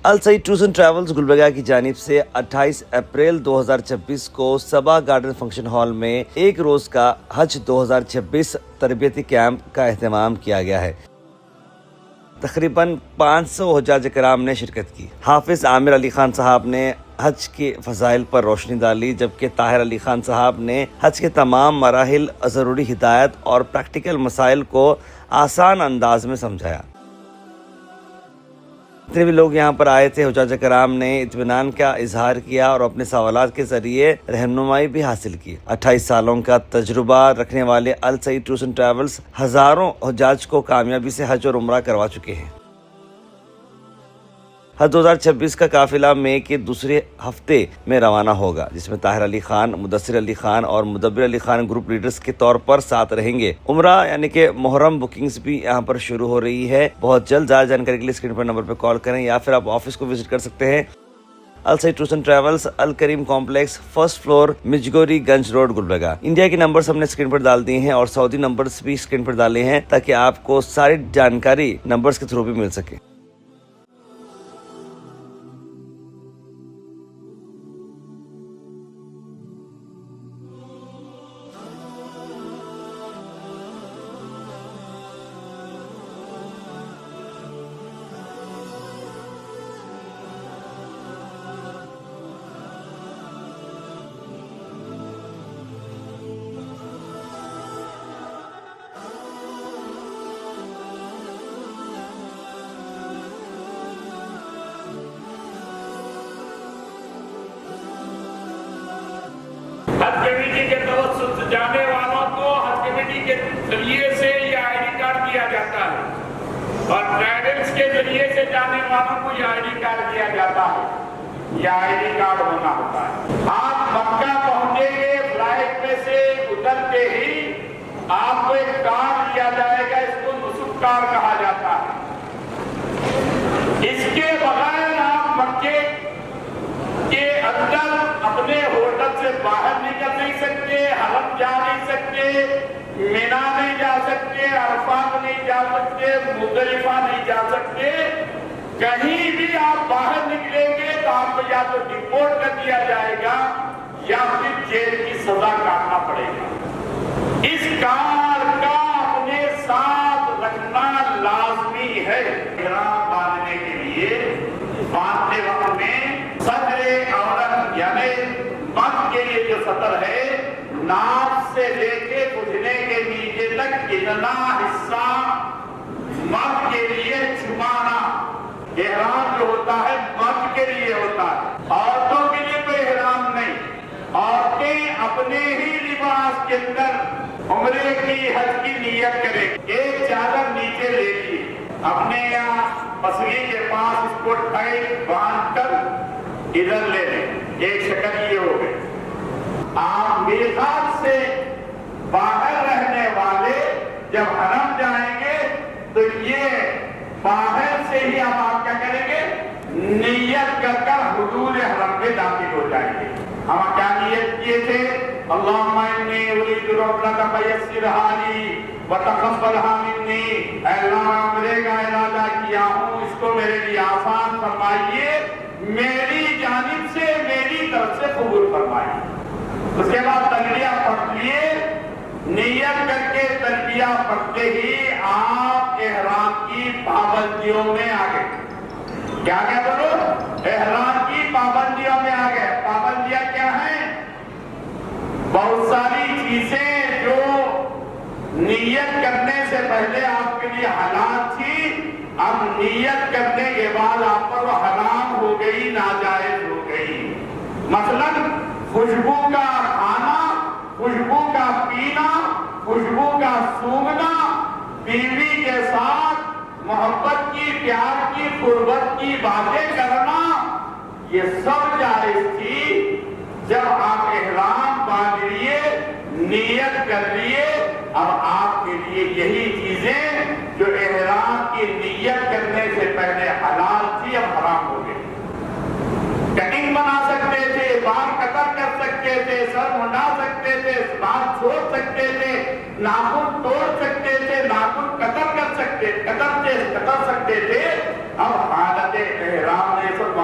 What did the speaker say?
السعید tours and travels Gulbarga کی جانب سے 28 اپریل 2026 کو سبا گارڈن فنکشن ہال میں ایک روز کا حج 2026 تربیتی کیمپ کا اہتمام کیا گیا ہے۔ تقریباً 500 حجاج کرام نے شرکت کی۔ حافظ عامر علی خان صاحب نے حج کے فضائل پر روشنی ڈالی، جبکہ طاہر علی خان صاحب نے حج کے تمام مراحل، ضروری ہدایت اور پریکٹیکل مسائل کو آسان انداز میں سمجھایا۔ جتنے بھی لوگ یہاں پر آئے تھے، حجاج کرام نے اطمینان کا اظہار کیا اور اپنے سوالات کے ذریعے رہنمائی بھی حاصل کی۔ 28 سالوں کا تجربہ رکھنے والے السعید ٹورز اینڈ ٹریولز ہزاروں حجاج کو کامیابی سے حج اور عمرہ کروا چکے ہیں۔ حج 2026 کا قافلہ مئی کے دوسرے ہفتے میں روانہ ہوگا، جس میں طاہر علی خان، مدثر علی خان اور مدبر علی خان گروپ لیڈرز کے طور پر ساتھ رہیں گے۔ عمرہ یعنی کہ محرم بکنگز بھی یہاں پر شروع ہو رہی ہے۔ بہت جلد زیادہ جانکاری کے لیے اسکرین پر نمبر پہ کال کریں یا پھر آپ آفس کو وزٹ کر سکتے ہیں۔ السعید ٹورز اینڈ ٹریولز، الکریم کمپلیکس، فرسٹ فلور، مجگوری گنج روڈ، گلبرگہ۔ انڈیا کے نمبرز ہم نے اسکرین پر ڈال دیے ہیں اور سعودی نمبرز بھی اسکرین پر ڈالے ہیں تاکہ آپ کو ساری جانکاری نمبرز کے تھرو بھی مل سکے۔ حج کمیٹی کے توسط سے جانے والوں کو حج کمیٹی کے ذریعے سے یہ آئی ڈی کارڈ دیا جاتا ہے، اور ٹریولز کے ذریعے سے جانے والوں کو یہ آئی ڈی کارڈ دیا جاتا ہے۔ یہ آئی ڈی کارڈ ہونا ہوتا ہے۔ آپ مکہ پہنچیں گے، فلائٹ میں سے اترتے ہی آپ کو ایک کارڈ دیا جائے گا، اس کو نسک کارڈ کہا جاتا ہے۔ اس کے بغیر آپ مکے کے اندر اپنے ہوٹل سے باہر نکل نہیں سکتے، حرم جا نہیں سکتے، مینا نہیں جا سکتے، عرفات نہیں جا سکتے، مزدلفہ نہیں جا سکتے۔ کہیں بھی آپ باہر نکلیں گے تو آپ کو یا تو ڈیپورٹ کر دیا جائے گا یا پھر جیل کی سزا کاٹنا پڑے گا۔ اس کار کا اپنے ساتھ رکھنا لازمی ہے۔ احرام باندھنے کے لیے باندھتے وقت میں صدر عورت یعنی مرد کے لیے جو سطر ہے، ناف سے لے کے گھٹنے کے نیچے تک اتنا حصہ مرد کے لیے چھپانا۔ احرام جو ہوتا ہے مرد کے لیے ہوتا ہے، عورتوں کے لیے کوئی احرام نہیں۔ عورتیں اپنے ہی لباس کے اندر عمرے کی، حج کی نیت کریں، ایک چادر نیچے لے لی، اپنے یہاں پسلی کے پاس اس کو ٹائٹ باندھ کر ادھر لے لیں، ایک شکل یہ ہو گئی۔ آپ میقات سے باہر رہنے والے جب حرم جائیں گے تو یہ باہر سے ہی آپ کیا کریں گے؟ نیت کر کر حدود حرم میں داخل ہو جائیں گے۔ ہم کیا نیت کیے تھے؟ اللہم انی ارید ربک فیسر حالی وتقبلھا منی۔ اے اللہ، عمرے کا ارادہ کیا ہوں، اس کو میرے لیے آسان فرمائیے، میری جانب سے، میری طرف سے قبول فرمائیے۔ اس کے بعد تلبیہ پڑھ لیے، نیت کر کے تلبیہ پڑھتے ہی آپ احرام کی پابندیوں میں آ گئے۔ کیا بولو؟ احرام کی پابندیوں میں آ گئے۔ پابندیاں کیا ہیں؟ بہت ساری چیزیں جو نیت کرنے سے پہلے آپ کے لیے حلال تھی، اب نیت کرنے کے بعد آپ پر وہ حرام ہو گئی، ناجائز ہو گئی۔ مثلا خوشبو کا کھانا، خوشبو کا پینا، خوشبو کا سونگھنا، بیوی کے ساتھ محبت کی، پیار کی، قربت کی باتیں کرنا، یہ سب جائز تھی جب آپ احرام باندھ لیے، نیت کر لیے۔ اب آپ کے لیے یہی چیزیں جو احرام کی نیت کرنے سے پہلے حلال تھی اب حرام ہو گئی۔ کٹنگ بنا سکتے تھے، بال قطر کر سکتے تھے، سر منڈا سکتے تھے، بال چھوڑ سکتے تھے، ناخن توڑ سکتے تھے، ناخن قطر کر سکتے تھے، اب حالت احرام میں